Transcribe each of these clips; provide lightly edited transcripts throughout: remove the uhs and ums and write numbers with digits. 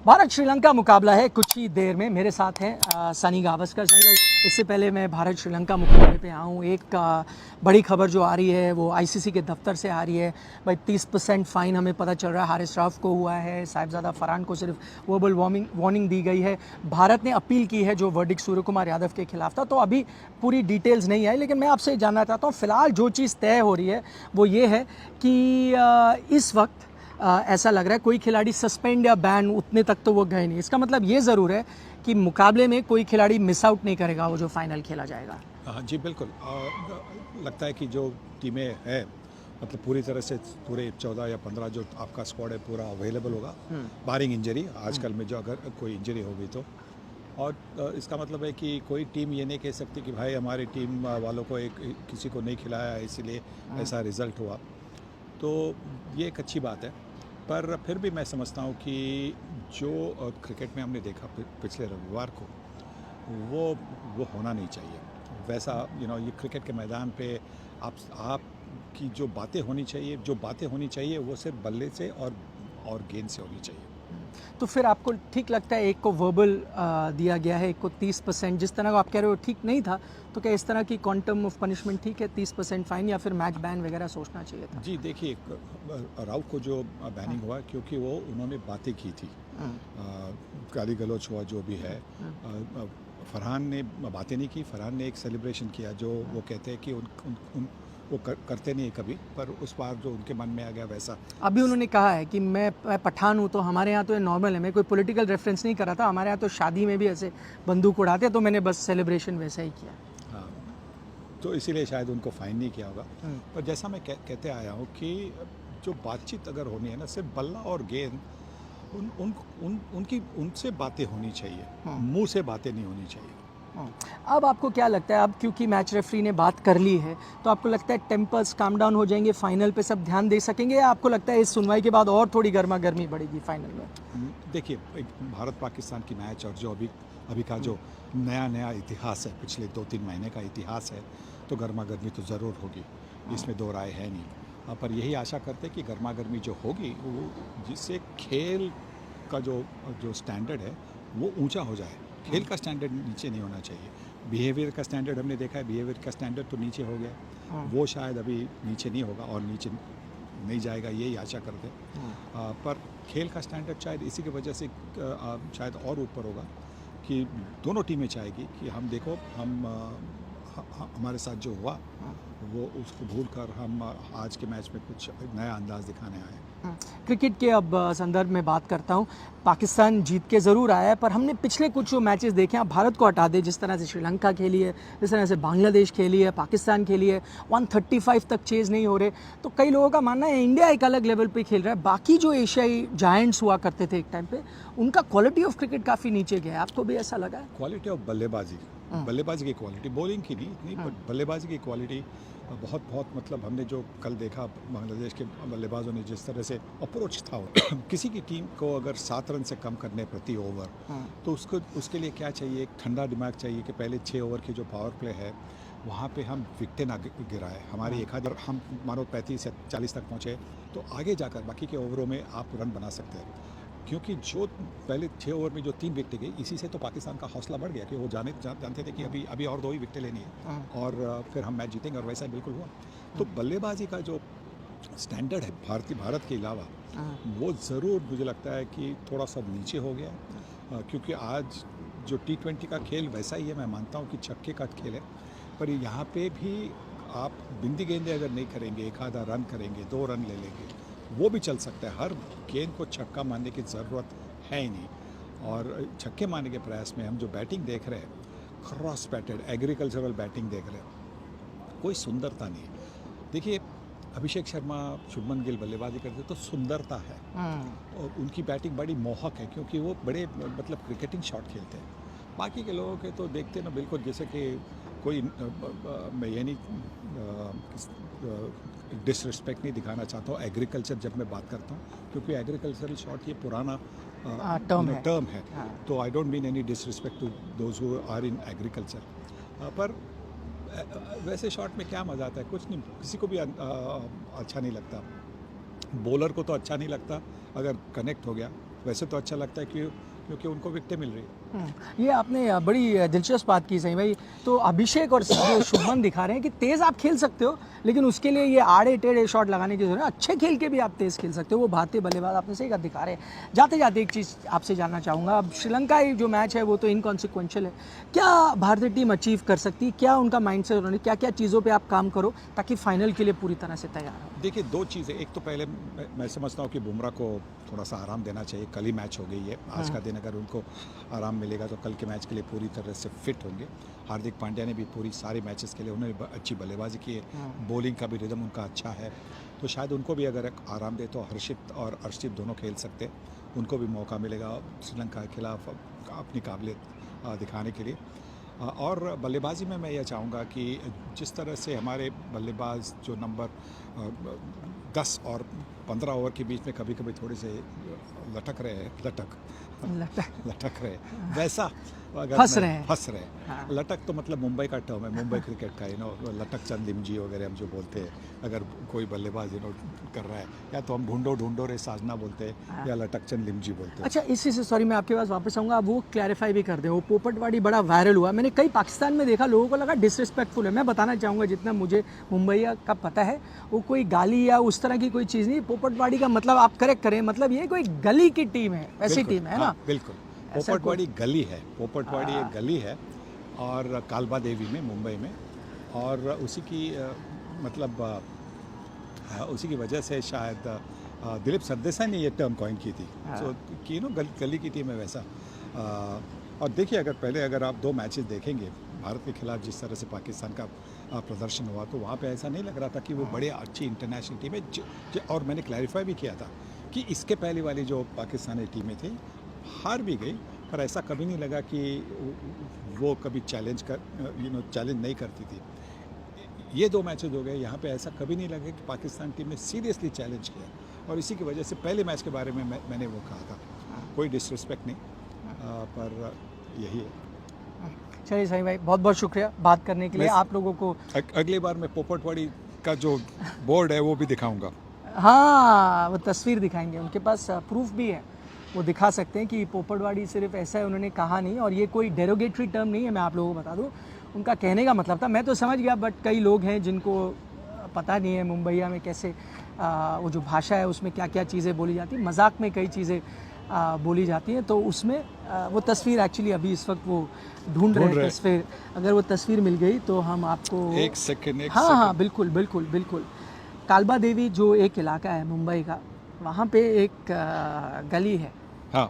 भारत श्रीलंका मुकाबला है कुछ ही देर में। मेरे साथ हैं सनी गावस्कर। सनी भाई, इससे पहले मैं भारत श्रीलंका मुकाबले पे आऊँ, एक बड़ी खबर जो आ रही है वो आईसीसी के दफ्तर से आ रही है। भाई 30% फ़ाइन हमें पता चल रहा है हारिस राव को हुआ है, साहिबजादा फरहान को सिर्फ वर्बल वार्निंग दी गई है। भारत ने अपील की है जो वर्डिक्ट सूर्य कुमार यादव के खिलाफ था, तो अभी पूरी डिटेल्स नहीं आई, लेकिन मैं आपसे जानना चाहता हूँ फ़िलहाल जो चीज़ तय हो रही है वो ये है कि इस वक्त ऐसा लग रहा है कोई खिलाड़ी सस्पेंड या बैन उतने तक तो वो गए नहीं। इसका मतलब ये ज़रूर है कि मुकाबले में कोई खिलाड़ी मिस आउट नहीं करेगा वो जो फाइनल खेला जाएगा। हाँ जी, बिल्कुल। लगता है कि जो टीमें हैं मतलब पूरी तरह से पूरे 14 या 15 जो आपका स्क्वाड है पूरा अवेलेबल होगा, बारिंग इंजरी आजकल में जो अगर कोई इंजरी होगी तो। और इसका मतलब है कि कोई टीम ये नहीं कह सकती कि भाई हमारी टीम वालों को किसी को नहीं खिलाया इसीलिए ऐसा रिज़ल्ट हुआ। तो ये एक अच्छी बात है, पर फिर भी मैं समझता हूँ कि जो क्रिकेट में हमने देखा पिछले रविवार को वो होना नहीं चाहिए वैसा। ये क्रिकेट के मैदान पे आप की जो बातें होनी चाहिए वो सिर्फ बल्ले से और गेंद से होनी चाहिए। तो फिर आपको ठीक लगता है एक को वर्बल दिया गया है, एक को 30%, जिस तरह का आप कह रहे हो ठीक नहीं था, तो क्या इस तरह की क्वांटम ऑफ पनिशमेंट ठीक है, 30% फाइन या फिर मैच बैन वगैरह सोचना चाहिए था? जी देखिए, राव को जो बैनिंग हुआ क्योंकि वो उन्होंने बातें की थी, गाली गलौच हुआ जो भी है। फरहान ने बातें नहीं की, फरहान ने एक सेलिब्रेशन किया जो वो कहते हैं कि वो करते नहीं है कभी, पर उस बार जो उनके मन में आ गया वैसा। अभी उन्होंने कहा है कि मैं पठान हूँ तो हमारे यहाँ तो ये नॉर्मल है, मैं कोई पॉलिटिकल रेफरेंस नहीं कर रहा था, हमारे यहाँ तो शादी में भी ऐसे बंदूक उड़ाते तो मैंने बस सेलिब्रेशन वैसा ही किया। हाँ, तो इसीलिए शायद उनको फ़ाइन नहीं किया होगा। पर जैसा मैं कहते आया हूँ कि जो बातचीत अगर होनी है ना, सिर्फ बल्ला और गेंद उनसे बातें होनी चाहिए, मुंह से बातें नहीं होनी चाहिए। अब आपको क्या लगता है, अब क्योंकि मैच रेफरी ने बात कर ली है तो आपको लगता है टेम्पर्स काम डाउन हो जाएंगे, फाइनल पे सब ध्यान दे सकेंगे, या आपको लगता है इस सुनवाई के बाद और थोड़ी गर्मा गर्मी बढ़ेगी फाइनल में? देखिए, भारत पाकिस्तान की मैच और जो अभी का जो नया इतिहास है, पिछले 2-3 महीने का इतिहास है, तो गर्मा गर्मी तो ज़रूर होगी, इसमें दो राय है नहीं। पर यही आशा करते कि गर्मा गर्मी जो होगी वो जिससे खेल का जो स्टैंडर्ड है वो ऊंचा हो जाए। खेल का स्टैंडर्ड नीचे नहीं होना चाहिए। बिहेवियर का स्टैंडर्ड हमने देखा है, बिहेवियर का स्टैंडर्ड तो नीचे हो गया, वो शायद अभी नीचे नहीं होगा और नीचे नहीं जाएगा, यही आशा करते हैं। पर खेल का स्टैंडर्ड शायद इसी की वजह से शायद और ऊपर होगा कि दोनों टीमें चाहेगी कि हम देखो, हमारे साथ जो हुआ वो उसको भूल कर हम आज के मैच में कुछ नया अंदाज दिखाने आए। क्रिकेट के अब संदर्भ में बात करता हूँ। पाकिस्तान जीत के ज़रूर आया है, पर हमने पिछले कुछ जो मैचेस देखे हैं, भारत को हटा दे, जिस तरह से श्रीलंका खेली है, जिस तरह से बांग्लादेश खेली है, पाकिस्तान खेली है, 135 तक चेज़ नहीं हो रहे, तो कई लोगों का मानना है इंडिया एक अलग लेवल पे खेल रहा है। बाकी जो एशियाई जायंट्स हुआ करते थे एक टाइम पे, उनका क्वालिटी ऑफ क्रिकेट काफ़ी नीचे गया है। आपको भी ऐसा लगा है? क्वालिटी ऑफ बल्लेबाजी की क्वालिटी, बॉलिंग की नहीं इतनी, बट बल्लेबाजी की क्वालिटी बहुत मतलब हमने जो कल देखा बांग्लादेश के बल्लेबाजों ने जिस तरह से अप्रोच था किसी की टीम को अगर 7 रन से कम करने प्रति ओवर, तो उसके लिए क्या चाहिए, एक ठंडा दिमाग चाहिए कि पहले 6 ओवर की जो पावर प्ले है वहाँ पे हम विकेटें ना गिराए। हमारी एक आध हम मानो 35 या 40 तक पहुँचे तो आगे जाकर बाकी के ओवरों में आप रन बना सकते हैं, क्योंकि जो पहले 6 ओवर में जो 3 विकेटें गई, इसी से तो पाकिस्तान का हौसला बढ़ गया कि वो जानते थे कि अभी और 2 ही विकेटें लेनी है और फिर हम मैच जीतेंगे, और वैसा बिल्कुल हुआ। तो बल्लेबाजी का जो स्टैंडर्ड है भारत के अलावा, वो ज़रूर मुझे लगता है कि थोड़ा सा नीचे हो गया, क्योंकि आज जो T20 का खेल वैसा ही है। मैं मानता हूँ कि छक्के का खेल है, पर यहाँ पे भी आप बिंदी गेंदे अगर नहीं करेंगे, एक आधा रन करेंगे, 2 रन ले लेंगे, वो भी चल सकता है। हर गेंद को छक्का मारने की ज़रूरत है ही नहीं। और छक्के मारने के प्रयास में हम जो बैटिंग देख रहे हैं, क्रॉस बैटेड एग्रीकल्चरल बैटिंग देख रहे हैं, कोई सुंदरता नहीं। देखिए, अभिषेक शर्मा, शुभमन गिल बल्लेबाजी करते तो सुंदरता है, और उनकी बैटिंग बड़ी मोहक है क्योंकि वो बड़े मतलब क्रिकेटिंग शॉट खेलते हैं। बाकी के लोगों के तो देखते ना बिल्कुल जैसे कि कोई मैं ये नहीं डिसरिस्पेक्ट नहीं दिखाना चाहता हूँ एग्रीकल्चर जब मैं बात करता हूँ, क्योंकि एग्रीकल्चरल शॉट ये पुराना टर्म है। तो I don't mean any disrespect to those who are in agriculture. पर वैसे शॉट में क्या मज़ा आता है, कुछ नहीं, किसी को भी अच्छा नहीं लगता। बॉलर को तो अच्छा नहीं लगता अगर कनेक्ट हो गया, वैसे तो अच्छा लगता है क्योंकि उनको विकेटें मिल रही है। ये आपने बड़ी दिलचस्प बात की सही भाई। तो अभिषेक और जो शुभमन दिखा रहे हैं कि तेज़ आप खेल सकते हो, लेकिन उसके लिए ये आड़े टेढ़े शॉट लगाने की जरूरत है। अच्छे खेल के भी आप तेज़ खेल सकते हो, वो भारतीय बल्लेबाज आपने सही दिखा रहे हैं। जाते जाते एक चीज़ आपसे जानना चाहूँगा, अब श्रीलंका जो मैच है वो तो इनकॉन्सिक्वेंशियल है, क्या भारतीय टीम अचीव कर सकती है? क्या उनका माइंड सेट होने, क्या क्या चीज़ों पर आप काम करो ताकि फाइनल के लिए पूरी तरह से तैयार हो? देखिए, दो चीज़ें, एक तो पहले मैं समझता हूँ कि बुमराह को थोड़ा सा आराम देना चाहिए। कल ही मैच हो गई है, आज का दिन अगर उनको आराम मिलेगा तो कल के मैच के लिए पूरी तरह से फिट होंगे। हार्दिक पांड्या ने भी पूरी सारे मैचेस के लिए उन्होंने अच्छी बल्लेबाजी की है, बॉलिंग का भी रिदम उनका अच्छा है, तो शायद उनको भी अगर आराम दे तो हर्षित और अर्शदीप दोनों खेल सकते हैं, उनको भी मौका मिलेगा श्रीलंका के खिलाफ अपनी काबिलियत दिखाने के लिए। और बल्लेबाजी में मैं यह चाहूँगा कि जिस तरह से हमारे बल्लेबाज जो नंबर 10 और 15 ओवर के बीच में कभी कभी थोड़े से लटक रहे वैसा अगर फंस रहे हैं। हाँ। लटक तो मतलब मुंबई का टर्म है, मुंबई क्रिकेट का, लटक चंद लिमजी वगैरह हम जो बोलते हैं, अगर कोई बल्लेबाज कर रहा है, या तो हम ढूंढो रे साजना बोलते हैं या लटक चंद लिमजी बोलते हैं। अच्छा, इसी से सॉरी मैं आपके पास वापस आऊँगा, आप वो क्लैरिफाई भी कर दें। वो पोपटवाड़ी बड़ा वायरल हुआ, मैंने कई पाकिस्तान में देखा, लोगों को लगा डिसरिस्पेक्टफुल है। मैं बताना चाहूँगा जितना मुझे मुंबई का पता है, वो कोई गाली या उस तरह की कोई चीज़ नहीं। पोपटवाड़ी का मतलब आप करेक्ट करें, मतलब ये कोई गली की टीम है, वैसी टीम है ना? बिल्कुल, पोपटवाड़ी गली है, पोपटवाड़ी एक गली है, और कालबा देवी में, मुंबई में, और उसी की मतलब उसी की वजह से शायद दिलीप सरदेसाई ने ये टर्म कॉइन की थी। सो कि गली की टीम है वैसा। और देखिए, अगर आप 2 मैचेस देखेंगे भारत के खिलाफ, जिस तरह से पाकिस्तान का प्रदर्शन हुआ, तो वहाँ पे ऐसा नहीं लग रहा था कि वो बड़े अच्छी इंटरनेशनल टीम है। और मैंने क्लैरिफाई भी किया था कि इसके पहले वाली जो पाकिस्तानी टीमें थी हार भी गई, पर ऐसा कभी नहीं लगा कि वो कभी चैलेंज नहीं करती थी। ये 2 मैचेस हो गए, यहाँ पे ऐसा कभी नहीं लगा कि पाकिस्तान टीम ने सीरियसली चैलेंज किया, और इसी की वजह से पहले मैच के बारे में मैंने वो कहा था, कोई डिसरिस्पेक्ट नहीं, पर यही है। चलिए सही भाई, बहुत बहुत शुक्रिया बात करने के लिए। आप लोगों को अगली बार मैं पोपटवाड़ी का जो बोर्ड है वो भी दिखाऊंगा। हाँ, वो तस्वीर दिखाएंगे, उनके पास प्रूफ भी है, वो दिखा सकते हैं कि पोपटवाड़ी सिर्फ ऐसा है, उन्होंने कहा नहीं। और ये कोई डेरोगेटरी टर्म नहीं है, मैं आप लोगों को बता दूं, उनका कहने का मतलब था। मैं तो समझ गया, बट कई लोग हैं जिनको पता नहीं है मुंबईया में कैसे वो जो भाषा है उसमें क्या क्या चीज़ें बोली जाती, मजाक में कई चीज़ें बोली जाती हैं। तो उसमें वो तस्वीर एक्चुअली अभी इस वक्त वो ढूंढ रहे हैं तस्वीर। अगर वो तस्वीर मिल गई तो हम आपको एक सेकंड। हाँ, बिल्कुल। कालबा देवी जो एक इलाका है मुंबई का, वहाँ पे एक गली है, हाँ,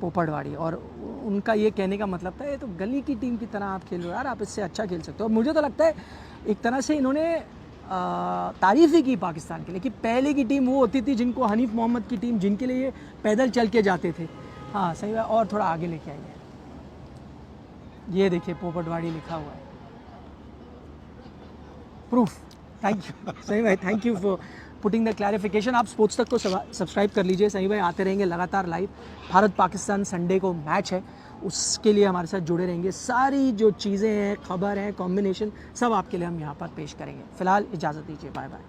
पोपटवाड़ी, और उनका ये कहने का मतलब था, ये तो गली की टीम की तरह आप खेल रहे हो यार, आप इससे अच्छा खेल सकते हो। और मुझे तो लगता है एक तरह से इन्होंने तारीफ ही की पाकिस्तान के लिए, कि पहले की टीम वो होती थी जिनको, हनीफ मोहम्मद की टीम, जिनके लिए पैदल चल के जाते थे। हाँ सही बात। और थोड़ा आगे लेके आइए, ये देखिए पोपटवाड़ी लिखा हुआ है, प्रूफ। थैंक यू सही भाई, thank you for putting the clarification. आप स्पोर्ट्स तक को सब्सक्राइब कर लीजिए सही भाई, आते रहेंगे लगातार लाइव। भारत पाकिस्तान संडे को मैच है, उसके लिए हमारे साथ जुड़े रहेंगे। सारी जो चीज़ें हैं, खबर है, कॉम्बिनेशन, सब आपके लिए हम यहाँ पर पेश करेंगे। फिलहाल इजाज़त दीजिए, बाय बाय।